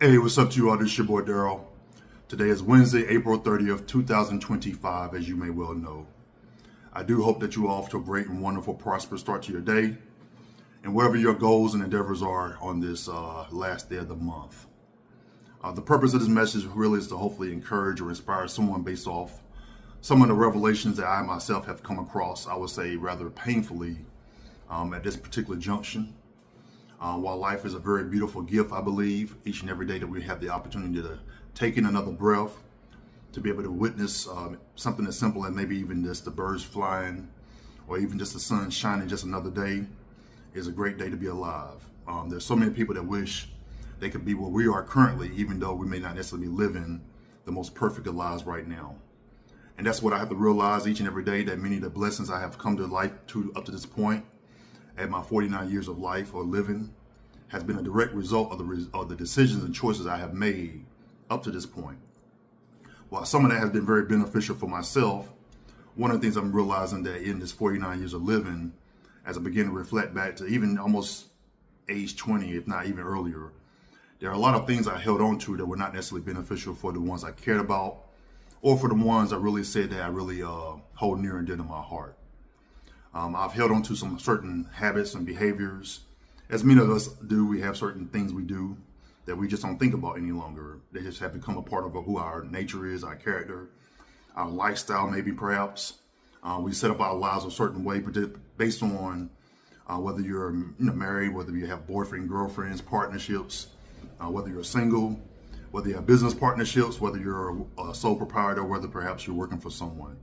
Hey, what's up to you all? This is your boy Daryl. Today is Wednesday, April 30th, 2025, as you may well know. I do hope that you are off to a great and wonderful, prosperous start to your day, and whatever your goals and endeavors are on this last day of the month. The purpose of this message really is to hopefully encourage or inspire someone based off some of the revelations that I myself have come across, I would say rather painfully, at this particular junction. While life is a very beautiful gift, I believe, each and every day that we have the opportunity to take in another breath, to be able to witness something as simple as maybe even just the birds flying or even just the sun shining just another day is a great day to be alive. There's so many people that wish they could be where we are currently, even though we may not necessarily be living the most perfect of lives right now. And that's what I have to realize each and every day, that many of the blessings I have come to life to up to this point at my 49 years of life or living has been a direct result of the decisions and choices I have made up to this point. While some of that has been very beneficial for myself, one of the things I'm realizing that in this 49 years of living, as I begin to reflect back to even almost age 20, if not even earlier, there are a lot of things I held on to that were not necessarily beneficial for the ones I cared about, or for the ones I really said that I really hold near and dear to my heart. I've held on to some certain habits and behaviors. As many of us do, we have certain things we do that we just don't think about any longer. They just have become a part of who our nature is, our character, our lifestyle, maybe perhaps. We set up our lives a certain way, based on whether you're married, whether you have boyfriend, girlfriends, partnerships, whether you're single, whether you have business partnerships, whether you're a sole proprietor, whether perhaps you're working for someone.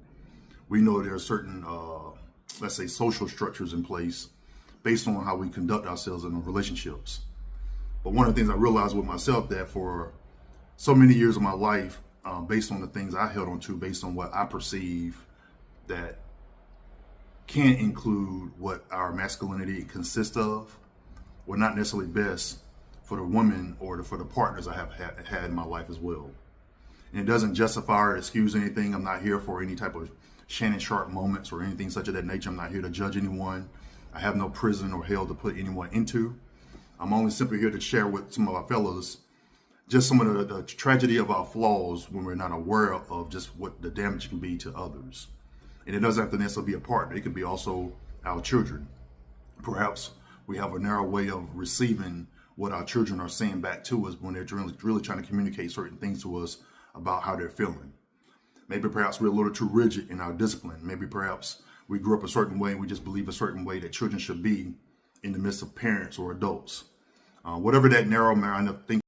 We know there are certain, let's say, social structures in place based on how we conduct ourselves in our relationships. But one of the things I realized with myself, that for so many years of my life, based on the things I held on to, based on what I perceive that can include what our masculinity consists of, were not necessarily best for the women or for the partners I have had in my life as well. And it doesn't justify or excuse anything. I'm not here for any type of Shannon Sharp moments or anything such of that nature. I'm not here to judge anyone. I have no prison or hell to put anyone into. I'm only simply here to share with some of our fellows just some of the tragedy of our flaws when we're not aware of just what the damage can be to others. And it doesn't have to necessarily be a partner. It could be also our children. Perhaps we have a narrow way of receiving what our children are saying back to us when they're really trying to communicate certain things to us about how they're feeling. Maybe perhaps we're a little too rigid in our discipline. Maybe perhaps we grew up a certain way and we just believe a certain way that children should be in the midst of parents or adults. Whatever that narrow mind of thinking